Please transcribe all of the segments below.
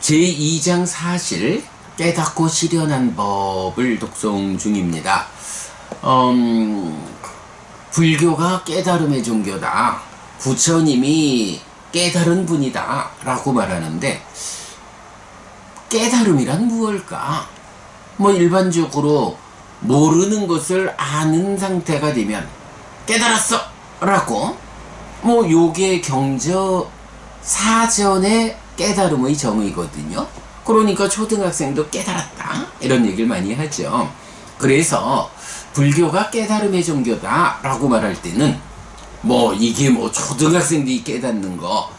제2장 사실 깨닫고 실현한 법을 독송 중입니다. 불교가 깨달음의 종교다, 부처님이 깨달은 분이다 라고 말하는데, 깨달음이란 무엇일까? 일반적으로 모르는 것을 아는 상태가 되면 깨달았어 라고, 요게 경저 사전의 깨달음의 정의거든요. 그러니까 초등학생도 깨달았다 이런 얘기를 많이 하죠. 그래서 불교가 깨달음의 종교다 라고 말할 때는 이게 초등학생들이 깨닫는 거,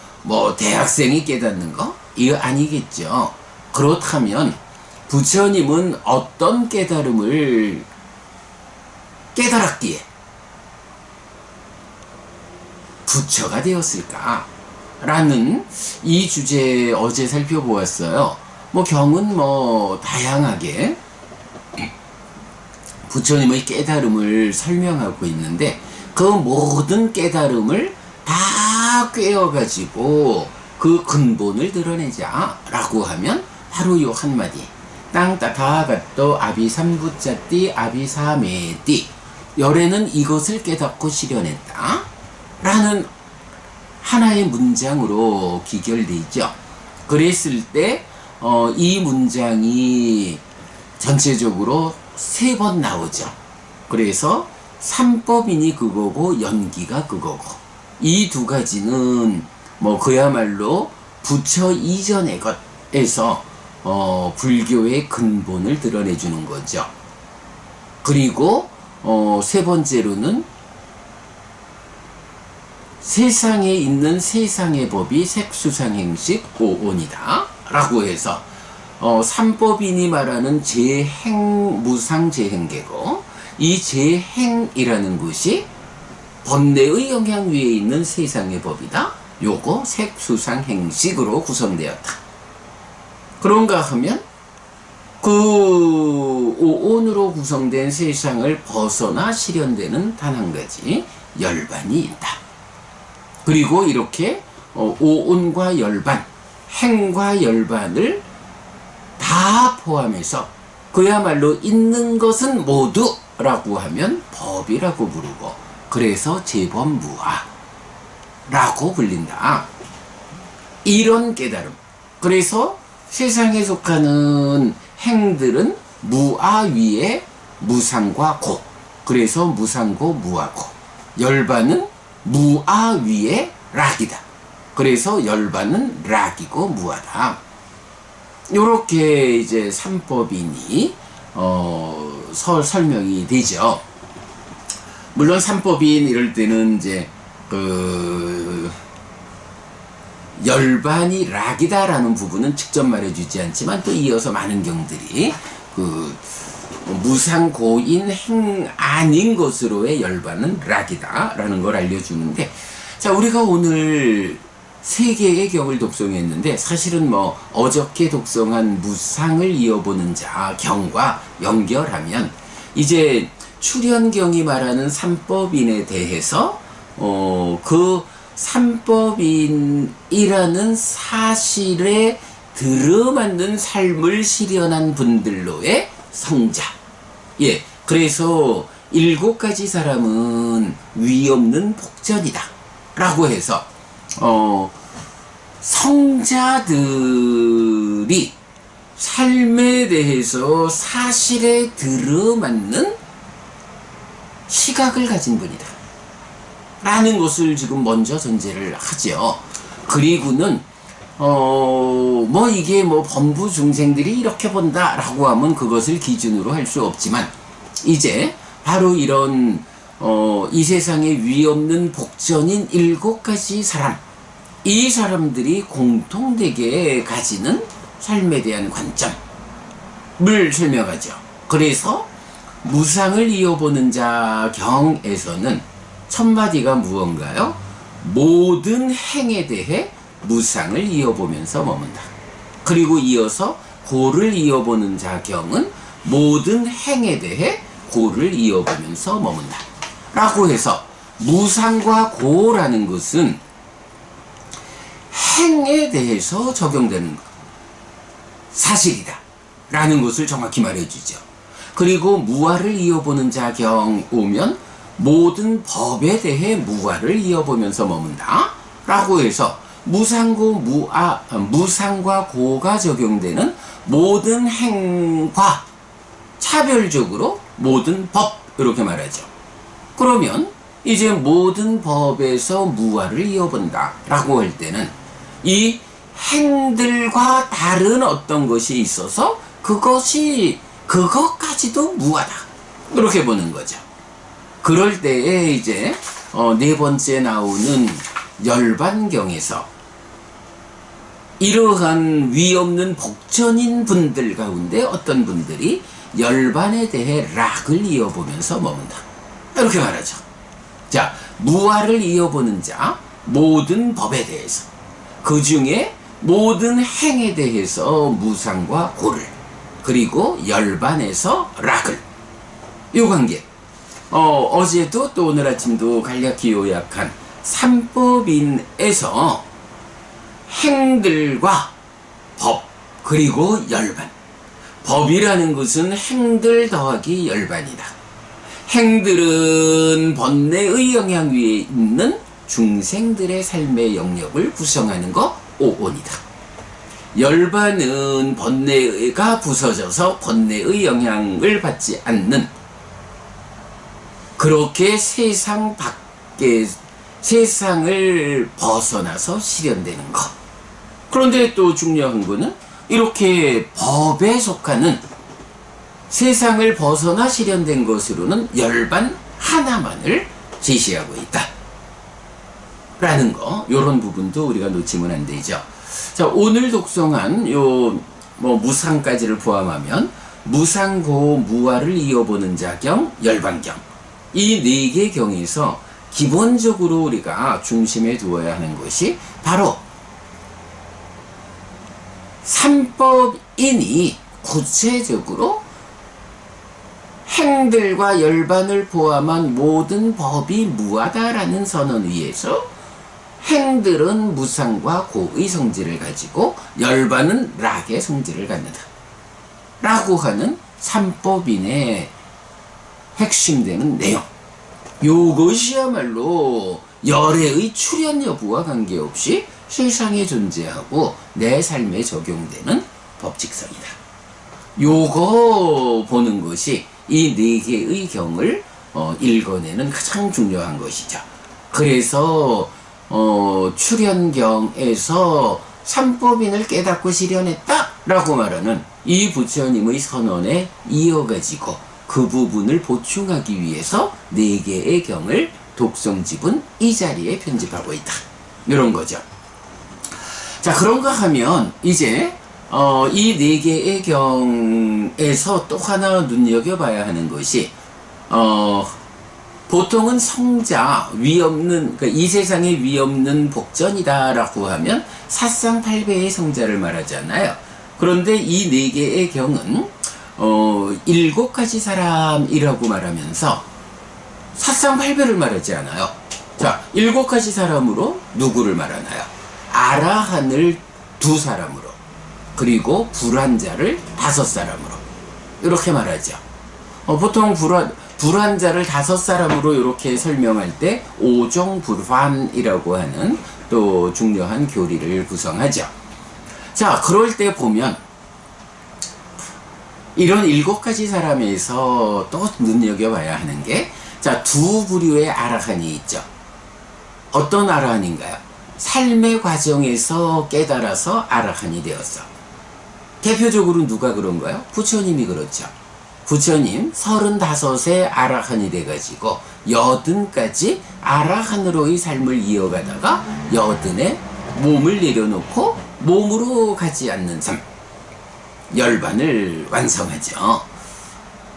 대학생이 깨닫는 거, 이거 아니겠죠. 그렇다면 부처님은 어떤 깨달음을 깨달았기에 부처가 되었을까 라는 이 주제 어제 살펴보았어요. 경은 다양하게 부처님의 깨달음을 설명하고 있는데, 그 모든 깨달음을 다 꿰어가지고 그 근본을 드러내자 라고 하면 바로 요 한마디, 땅따타가또 아비삼부짜띠 아비사메띠, 열애는 이것을 깨닫고 실현했다 라는 하나의 문장으로 기결되죠. 그랬을 때 이 문장이 전체적으로 3번 나오죠. 그래서 삼법인이 그거고 연기가 그거고, 이 두 가지는 그야말로 부처 이전의 것에서 불교의 근본을 드러내주는 거죠. 그리고 세 번째로는 세상에 있는 세상의 법이 색수상행식 오온이다 라고 해서 삼법인이 말하는 재행, 무상 재행계고, 이 재행이라는 것이 번뇌의 영향 위에 있는 세상의 법이다, 요거 색수상행식으로 구성되었다. 그런가 하면 그 오온으로 구성된 세상을 벗어나 실현되는 단 한 가지 열반이 있다. 그리고 이렇게 오온과 열반, 행과 열반을 다 포함해서 그야말로 있는 것은 모두 라고 하면 법이라고 부르고, 그래서 제법무아 라고 불린다. 이런 깨달음. 그래서 세상에 속하는 행들은 무아 위에 무상과 고, 그래서 무상고 무아고, 열반은 무아 위에 락이다. 그래서 열반은 락이고 무아다. 요렇게 이제 삼법인이 설명이 되죠. 물론 삼법인 이럴 때는 이제 열반이 락이다라는 부분은 직접 말해주지 않지만, 또 이어서 많은 경들이 무상고인 행 아닌 것으로의 열반은 락이다 라는 걸 알려주는데, 자, 우리가 오늘 3개의 경을 독송했는데, 사실은 어저께 독송한 무상을 이어보는 자 경과 연결하면 이제 출현경이 말하는 삼법인에 대해서 그 삼법인이라는 사실에 들어맞는 삶을 실현한 분들로의 성자. 예, 그래서 7가지 사람은 위 없는 복전이다 라고 해서 성자들이 삶에 대해서 사실에 들어맞는 시각을 가진 분이다 라는 것을 지금 먼저 전제를 하죠. 그리고는 이게 범부 중생들이 이렇게 본다 라고 하면 그것을 기준으로 할 수 없지만, 이제 바로 이런 이 세상에 위 없는 복전인 7가지 사람, 이 사람들이 공통되게 가지는 삶에 대한 관점을 설명하죠. 그래서 무상을 이어보는 자 경에서는 첫 마디가 무언가요? 모든 행에 대해 무상을 이어보면서 머문다. 그리고 이어서 고를 이어보는 자 경은 모든 행에 대해 고를 이어보면서 머문다 라고 해서, 무상과 고라는 것은 행에 대해서 적용되는 사실이다 라는 것을 정확히 말해주죠. 그리고 무화를 이어보는 자경 오면 모든 법에 대해 무화를 이어보면서 머문다 라고 해서 무상과 고가 적용되는 모든 행과 차별적으로 모든 법 이렇게 말하죠. 그러면 이제 모든 법에서 무화를 이어본다 라고 할 때는 이 행들과 다른 어떤 것이 있어서 그것까지도 무화다 이렇게 보는 거죠. 그럴 때에 이제 네 번째 나오는 열반경에서 이러한 위없는 복전인 분들 가운데 어떤 분들이 열반에 대해 락을 이어보면서 머문다 이렇게 말하죠. 자, 무화를 이어보는 자 모든 법에 대해서 그 중에 모든 행에 대해서 무상과 고를 그리고 열반에서 락을 요 관계 어제도 또 오늘 아침도 간략히 요약한 삼법인에서 행들과 법 그리고 열반 법이라는 것은 행들 더하기 열반이다. 행들은 번뇌의 영향 위에 있는 중생들의 삶의 영역을 구성하는 것 오온이다. 열반은 번뇌가 부서져서 번뇌의 영향을 받지 않는 그렇게 세상을 벗어나서 실현되는 것. 그런데 또 중요한 거는 이렇게 법에 속하는 세상을 벗어나 실현된 것으로는 열반 하나만을 제시하고 있다 라는 거, 요런 부분도 우리가 놓치면 안 되죠. 자, 오늘 독송한 무상까지를 포함하면 무상고 무화를 이어보는 자경 열반경 이 네 개 경에서 기본적으로 우리가 중심에 두어야 하는 것이 바로 삼법인이 구체적으로 행들과 열반을 포함한 모든 법이 무하다라는 선언 위에서 행들은 무상과 고의 성질을 가지고 열반은 락의 성질을 갖는다 라고 하는 삼법인의 핵심되는 내용, 요것이야말로 열애의 출현 여부와 관계없이 세상에 존재하고 내 삶에 적용되는 법칙성이다. 요거 보는 것이 이 네 개의 경을 읽어내는 가장 중요한 것이죠. 그래서 출현경에서 삼법인을 깨닫고 실현했다 라고 말하는 이 부처님의 선언에 이어가지고 그 부분을 보충하기 위해서 네 개의 경을 독성집은 이 자리에 편집하고 있다 이런 거죠. 자, 그런가 하면 이제 이 네 개의 경에서 또 하나 눈여겨봐야 하는 것이 보통은 성자 위없는 그러니까 이 세상에 위없는 복전이다라고 하면 사상팔배의 성자를 말하잖아요. 그런데 이 네 개의 경은 7가지 사람이라고 말하면서 사상팔배를 말하지 않아요. 자, 7가지 사람으로 누구를 말하나요? 아라한을 2사람으로 그리고 불환자를 5사람으로 이렇게 말하죠. 보통 불환자를 5사람으로 이렇게 설명할 때 오종불환이라고 하는 또 중요한 교리를 구성하죠. 자, 그럴 때 보면 이런 7가지 사람에서 또 눈여겨봐야 하는 게, 자, 2부류의 아라한이 있죠. 어떤 아라한인가요? 삶의 과정에서 깨달아서 아라한이 되었어. 대표적으로 누가 그런가요? 부처님이 그렇죠. 부처님 35세 아라한이 돼가지고 80까지 아라한으로의 삶을 이어가다가 80에 몸을 내려놓고 몸으로 가지 않는 삶, 열반을 완성하죠.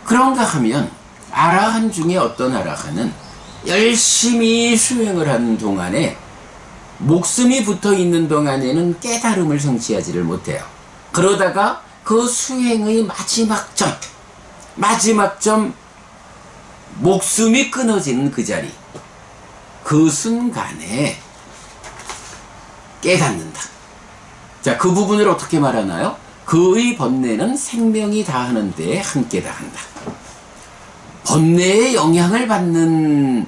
그런가 하면 아라한 중에 어떤 아라한은 열심히 수행을 하는 동안에 목숨이 붙어있는 동안에는 깨달음을 성취하지를 못해요. 그러다가 그 수행의 마지막 점 목숨이 끊어지는 그 자리, 그 순간에 깨닫는다. 자, 그 부분을 어떻게 말하나요? 그의 번뇌는 생명이 다하는 데에 함께 다한다. 번뇌의 영향을 받는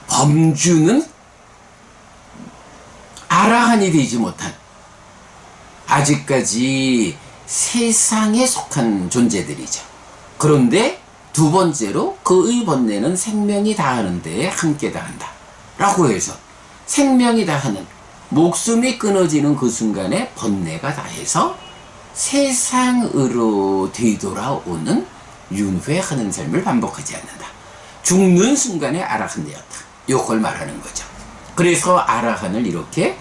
범주는 아라한이 되지 못한 아직까지 세상에 속한 존재들이죠. 그런데 두 번째로 그의 번뇌는 생명이 다하는 데에 함께 다한다 라고 해서 생명이 다하는, 목숨이 끊어지는 그 순간에 번뇌가 다해서 세상으로 되돌아오는 윤회하는 삶을 반복하지 않는다. 죽는 순간에 아라한 되었다. 요걸 말하는 거죠. 그래서 아라한을 이렇게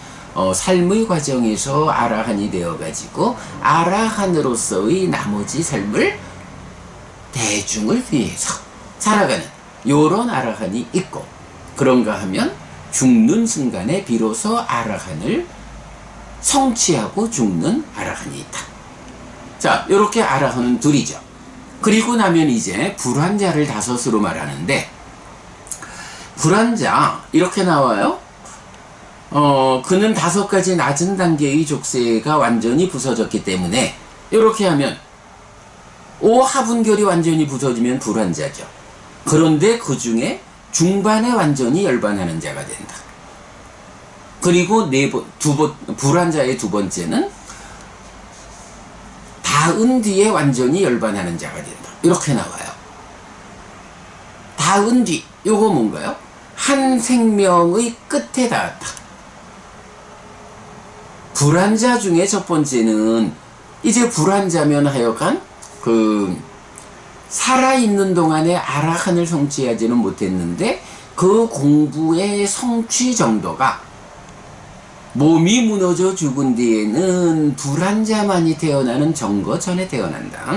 삶의 과정에서 아라한이 되어가지고 아라한으로서의 나머지 삶을 대중을 위해서 살아가는 요런 아라한이 있고, 그런가 하면 죽는 순간에 비로소 아라한을 성취하고 죽는 아라한이 있다. 자, 요렇게 아라한은 둘이죠. 그리고 나면 이제 불환자를 다섯으로 말하는데, 불환자 이렇게 나와요. 그는 5가지 낮은 단계의 족쇄가 완전히 부서졌기 때문에, 이렇게 하면 오하분결이 완전히 부서지면 불환자죠. 그런데 그 중에 중반에 완전히 열반하는 자가 된다. 그리고 불환자의 두 번째는 닿은 뒤에 완전히 열반하는 자가 된다. 이렇게 나와요. 닿은 뒤, 요거 뭔가요? 한 생명의 끝에 닿았다. 불환자 중에 첫 번째는 이제 불환자면 하여간 살아있는 동안에 아라한을 성취하지는 못했는데 그 공부의 성취 정도가, 몸이 무너져 죽은 뒤에는 불환자만이 태어나는 정거천에 태어난다.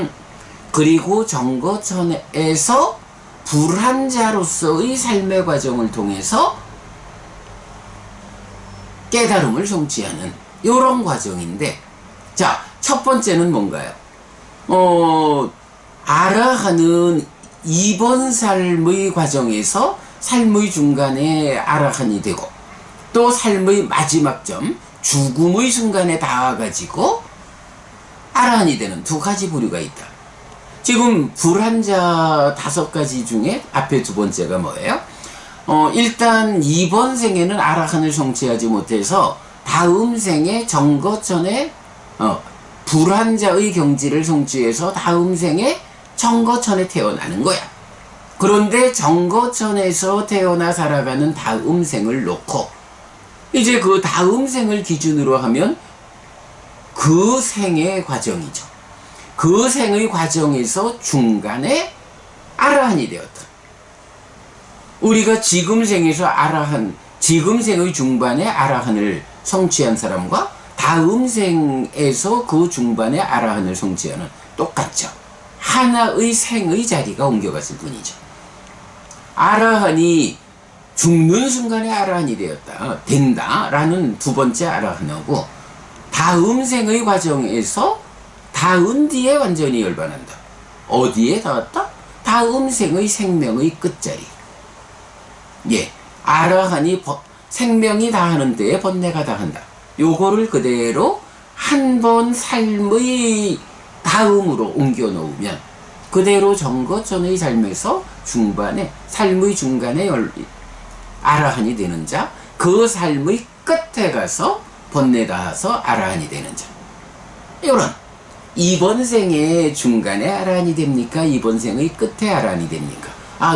그리고 정거천에서 불환자로서의 삶의 과정을 통해서 깨달음을 성취하는 이런 과정인데, 자, 첫 번째는 뭔가요? 아라한은 이번 삶의 과정에서 삶의 중간에 아라한이 되고, 또 삶의 마지막 점, 죽음의 순간에 닿아가지고 아라한이 되는 두 가지 부류가 있다. 지금 불환자 5가지 중에 앞에 두 번째가 뭐예요? 일단 이번 생에는 아라한을 성취하지 못해서 다음 생에 정거천에 불환자의 경지를 성취해서 다음 생에 정거천에 태어나는 거야. 그런데 정거천에서 태어나 살아가는 다음 생을 놓고 이제 그 다음 생을 기준으로 하면 그 생의 과정이죠. 그 생의 과정에서 중간에 아라한이 되었다. 우리가 지금 생에서 지금 생의 중반에 아라한을 성취한 사람과 다음 생에서 그 중반에 아라한을 성취하는, 똑같죠. 하나의 생의 자리가 옮겨갔을 뿐이죠. 아라한이 죽는 순간에 아라한이 된다라는 두 번째 아라한하고, 다음 생의 과정에서 닿은 뒤에 완전히 열반한다. 어디에 닿았다? 다음 생의 생명의 끝자리. 예, 아라한이 생명이 다하는 데에 번뇌가 다한다. 요거를 그대로 한 번 삶의 다음으로 옮겨 놓으면 그대로 정거천의 삶에서 삶의 중간에 아라한이 되는 자, 그 삶의 끝에 가서 번뇌 닿아서 아라한이 되는 자. 요런 이번 생의 중간에 아라한이 됩니까? 이번 생의 끝에 아라한이 됩니까?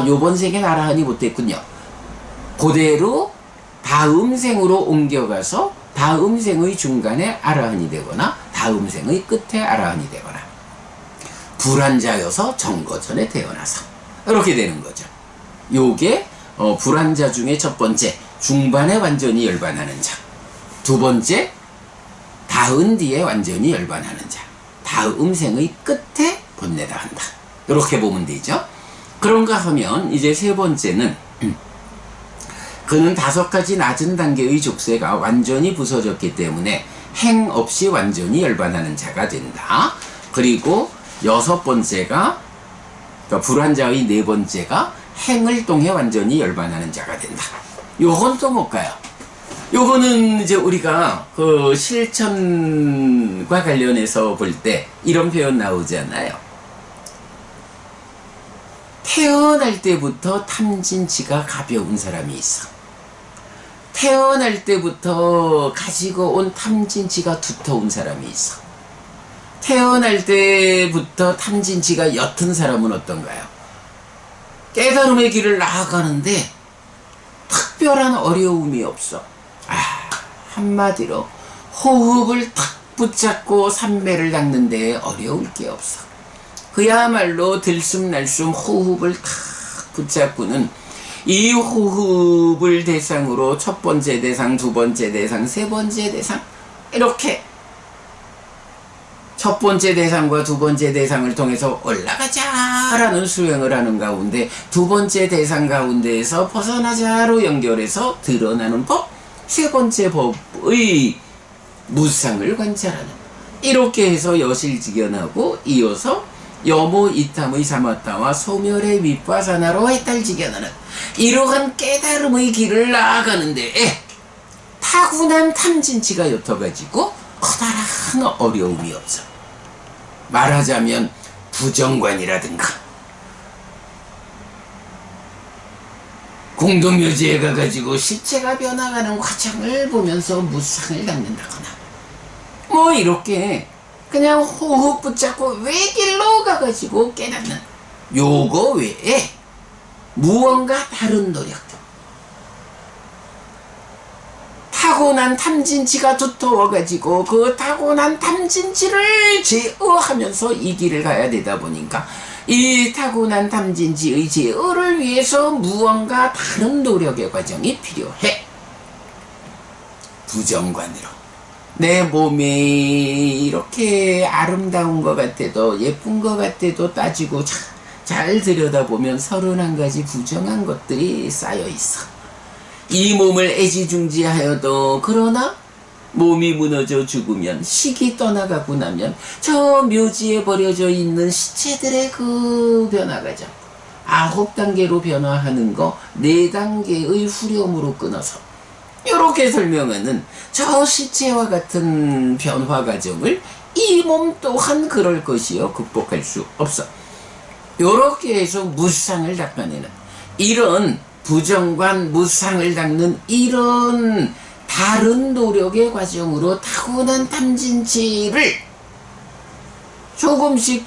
요번 생엔 아라한이 못됐군요. 그대로 다음 생으로 옮겨가서 다음 생의 중간에 아라한이 되거나 다음 생의 끝에 아라한이 되거나, 불환자여서 정거천에 태어나서 이렇게 되는 거죠. 요게 불환자 중에 첫 번째, 중반에 완전히 열반하는 자. 두 번째, 닿은 뒤에 완전히 열반하는 자. 다음 생의 끝에 번뇌다 한다. 이렇게 보면 되죠. 그런가 하면 이제 세 번째는 그는 5가지 낮은 단계의 족쇄가 완전히 부서졌기 때문에 행 없이 완전히 열반하는 자가 된다. 그리고 6번째가, 그러니까 불환자의 4번째가 행을 통해 완전히 열반하는 자가 된다. 요건 또 뭘까요? 요거는 이제 우리가 그 실천과 관련해서 볼 때 이런 표현 나오잖아요. 태어날 때부터 탐진치가 가벼운 사람이 있어. 태어날 때부터 가지고 온 탐진치가 두터운 사람이 있어. 태어날 때부터 탐진치가 옅은 사람은 어떤가요? 깨달음의 길을 나아가는데 특별한 어려움이 없어. 한마디로 호흡을 탁 붙잡고 삼매를 닦는 데 어려울 게 없어. 그야말로 들숨날숨 호흡을 탁 붙잡고는 이 호흡을 대상으로 첫 번째 대상, 두 번째 대상, 세 번째 대상, 이렇게 첫 번째 대상과 두 번째 대상을 통해서 올라가자라는 수행을 하는 가운데 두 번째 대상 가운데에서 벗어나자로 연결해서 드러나는 법, 세 번째 법의 무상을 관찰하는, 이렇게 해서 여실직연하고 이어서 여모 이탐의 사마타와 소멸의 윗바사나로 해탈직연하는 이러한 깨달음의 길을 나아가는데 타고난 탐진치가 옅어가지고 커다란 어려움이 없어. 말하자면 부정관이라든가 공동묘지에 가가지고 시체가 변화가는 과정을 보면서 무상을 닦는다거나 뭐 이렇게 그냥 호흡 붙잡고 외길로 가가지고 깨닫는 요거 외에 무언가 다른 노력, 타고난 탐진치가 두터워가지고 그 타고난 탐진치를 제어하면서 이 길을 가야 되다 보니까 이 타고난 탐진치의 제어를 위해서 무언가 다른 노력의 과정이 필요해. 부정관으로 내 몸이 이렇게 아름다운 것 같아도 예쁜 것 같아도 따지고 잘 들여다보면 31가지 부정한 것들이 쌓여 있어. 이 몸을 애지중지하여도 그러나 몸이 무너져 죽으면 식이 떠나가고 나면 저 묘지에 버려져 있는 시체들의 그 변화 과정 9단계로 변화하는 거 4단계의 후렴으로 끊어서 이렇게 설명하는 저 시체와 같은 변화 과정을 이 몸 또한 그럴 것이요 극복할 수 없어. 이렇게 해서 무상을 닦아내는 이런 부정관 무상을 닦는 이런 다른 노력의 과정으로 타고난 탐진치를 조금씩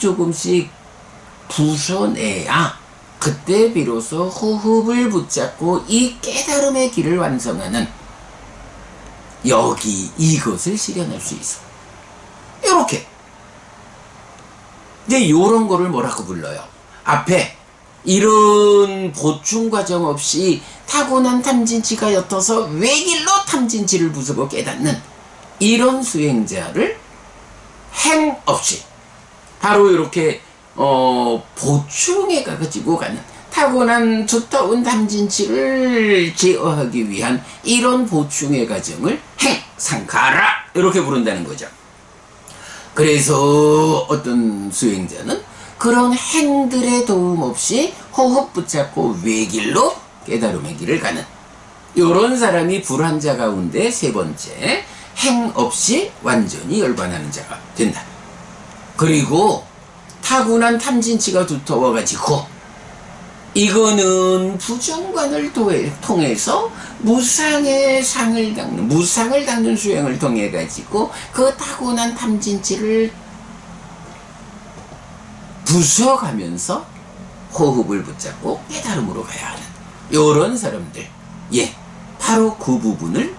부숴내야 그때 비로소 호흡을 붙잡고 이 깨달음의 길을 완성하는 여기 이것을 실현할 수 있어. 이렇게 이제 요런 거를 뭐라고 불러요? 앞에 이런 보충 과정 없이 타고난 탐진치가 옅어서 외길로 탐진치를 부수고 깨닫는 이런 수행자를 행 없이 바로 이렇게 보충해 가지고 가는 타고난 두터운 탐진치를 제어하기 위한 이런 보충의 과정을 행, 상카라 이렇게 부른다는 거죠. 그래서 어떤 수행자는 그런 행들의 도움 없이 호흡 붙잡고 외길로 깨달음의 길을 가는 요런 사람이 불환자 가운데 세 번째 행 없이 완전히 열반하는 자가 된다. 그리고 타고난 탐진치가 두터워가지고 이거는 부정관을 통해서 무상의 상을 닦는 무상을 닦는 수행을 통해 가지고 그 타고난 탐진치를 부숴가면서 호흡을 붙잡고 깨달음으로 가야 하는 요런 사람들, 바로 그 부분을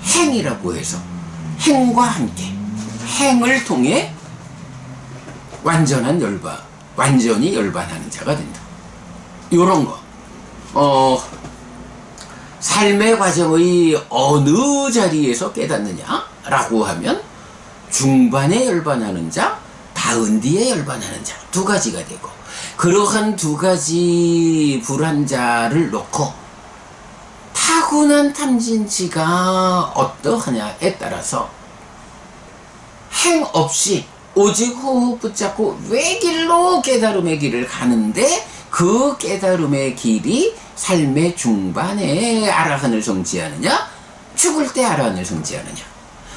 행이라고 해서 행과 함께 행을 통해 완전히 열반하는 자가 된다. 요런 거 삶의 과정의 어느 자리에서 깨닫느냐라고 하면 중반에 열반하는 자, 다은 뒤에 열반하는 자 두 가지가 되고, 그러한 두 가지 불환자를 놓고 타고난 탐진치가 어떠하냐에 따라서 행 없이 오직 호흡 붙잡고 외길로 깨달음의 길을 가는데 그 깨달음의 길이 삶의 중반에 아라한을 성취하느냐, 죽을 때 아라한을 성취하느냐,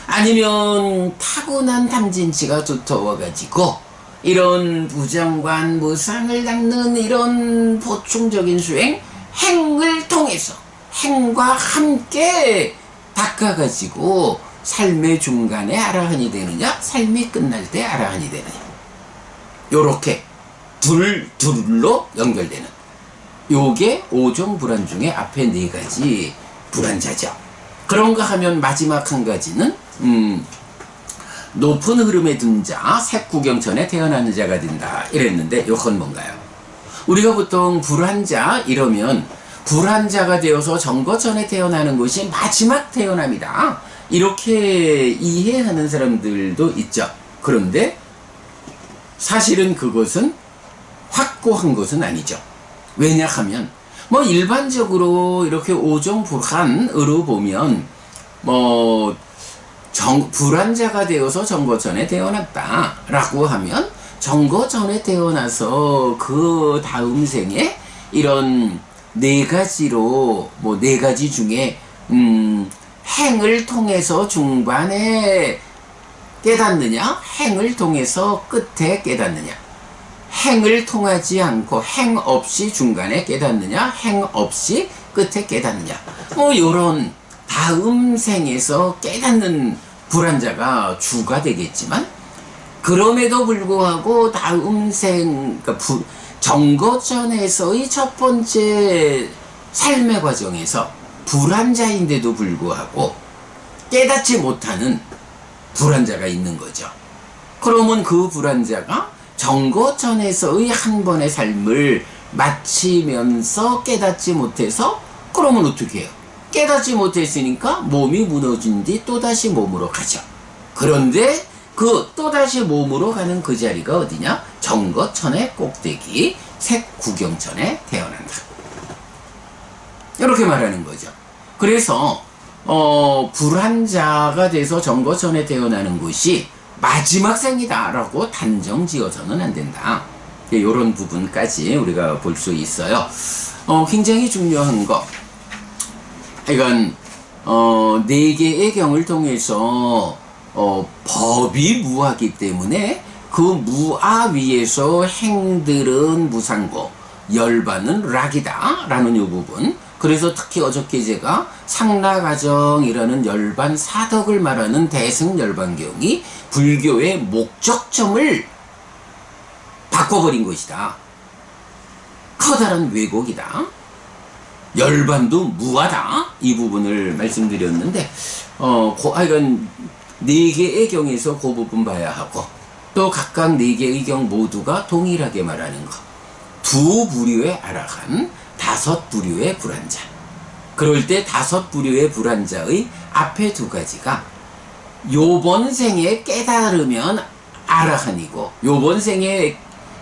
아니면 타고난 탐진치가 두터워가지고 이런 부정관 무상을 닦는 이런 보충적인 수행, 행을 통해서 행과 함께 닦아가지고 삶의 중간에 아라한이 되느냐, 삶이 끝날 때 아라한이 되느냐, 요렇게 둘로 연결되는 요게 5종 불안 중에 앞에 4가지 불안자죠. 그런가 하면 마지막 한 가지는 높은 흐름에 든 자, 색구경천에 태어나는 자가 된다 이랬는데, 요건 뭔가요? 우리가 보통 불안자 이러면 불안자가 되어서 정거천에 태어나는 것이 마지막 태어남이다 이렇게 이해하는 사람들도 있죠. 그런데 사실은 그것은 확고한 것은 아니죠. 왜냐하면 뭐 일반적으로 이렇게 5종 불안으로 보면 뭐 불안자가 되어서 정거천에 태어났다 라고 하면 정거천에 태어나서 그 다음 생에 이런 4가지로 뭐 4가지 중에 행을 통해서 중반에 깨닫느냐, 행을 통해서 끝에 깨닫느냐, 행을 통하지 않고 행 없이 중간에 깨닫느냐, 행 없이 끝에 깨닫느냐, 뭐 요런 다음 생에서 깨닫는 불안자가 주가 되겠지만, 그럼에도 불구하고 다음 생, 그러니까 정거천에서의 첫 번째 삶의 과정에서 불안자인데도 불구하고 깨닫지 못하는 불안자가 있는 거죠. 그러면 그 불안자가 정거천에서의 한 번의 삶을 마치면서 깨닫지 못해서, 그러면 어떻게 해요? 깨닫지 못했으니까 몸이 무너진 뒤 또다시 몸으로 가죠. 그런데 그 또다시 몸으로 가는 그 자리가 어디냐? 정거천의 꼭대기 색구경천에 태어난다. 이렇게 말하는 거죠. 그래서 불안자가 돼서 정거천에 태어나는 것이 마지막 생이다 라고 단정 지어서는 안 된다. 이런 부분까지 우리가 볼 수 있어요. 굉장히 중요한 거, 이건 4개의 경을 통해서 법이 무하기 때문에 그 무아 위에서 행들은 무상고, 열반은 락이다 라는 이 부분. 그래서 특히 어저께 제가 상라가정이라는 열반 사덕을 말하는 대승열반경이 불교의 목적점을 바꿔버린 것이다. 커다란 왜곡이다. 열반도 무하다. 이 부분을 말씀드렸는데, 하여간 4개의 경에서 그 부분 봐야 하고, 또 각각 4개의 경 모두가 동일하게 말하는 것. 2부류의 아라한, 5부류의 불안자. 그럴 때 5부류의 불안자의 앞에 2가지가 요번 생에 깨달으면 아라한이고, 요번 생에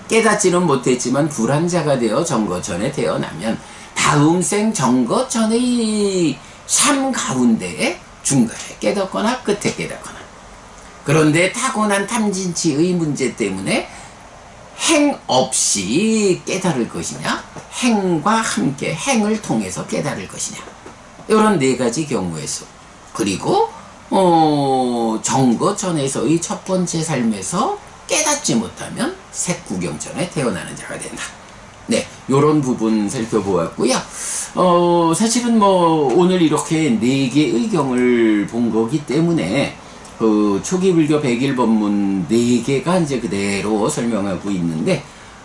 깨닫지는 못했지만 불안자가 되어 정거천에 태어나면 다음 생 정거천의 삶 가운데에 중간에 깨닫거나 끝에 깨닫거나. 그런데 타고난 탐진치의 문제 때문에 행 없이 깨달을 것이냐, 행과 함께 행을 통해서 깨달을 것이냐, 이런 4가지 경우에서, 그리고 정거천에서의 첫 번째 삶에서 깨닫지 못하면 색구경천에 태어나는 자가 된다. 네, 요런 부분 살펴보았고요. 사실은 뭐 오늘 이렇게 4개의 경을 본 거기 때문에 그 초기 불교 100일 법문 4개가 이제 그대로 설명하고 있는데,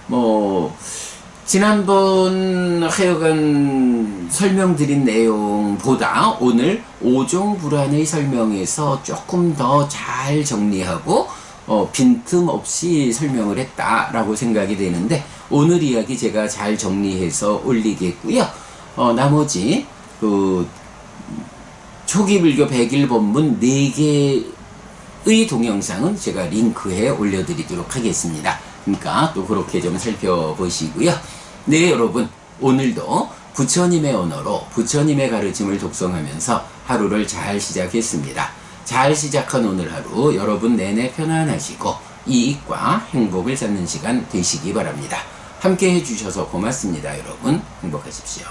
뭐 지난번 하여간 설명드린 내용보다 오늘 5종 불안의 설명에서 조금 더 잘 정리하고 빈틈없이 설명을 했다라고 생각이 되는데, 오늘 이야기 제가 잘 정리해서 올리겠고요. 나머지 그 초기 불교 100일 법문 4개의 동영상은 제가 링크해 올려드리도록 하겠습니다. 그러니까 또 그렇게 좀 살펴보시고요. 네, 여러분, 오늘도 부처님의 언어로 부처님의 가르침을 독송하면서 하루를 잘 시작했습니다. 잘 시작한 오늘 하루 여러분 내내 편안하시고 이익과 행복을 찾는 시간 되시기 바랍니다. 함께 해주셔서 고맙습니다. 여러분 행복하십시오.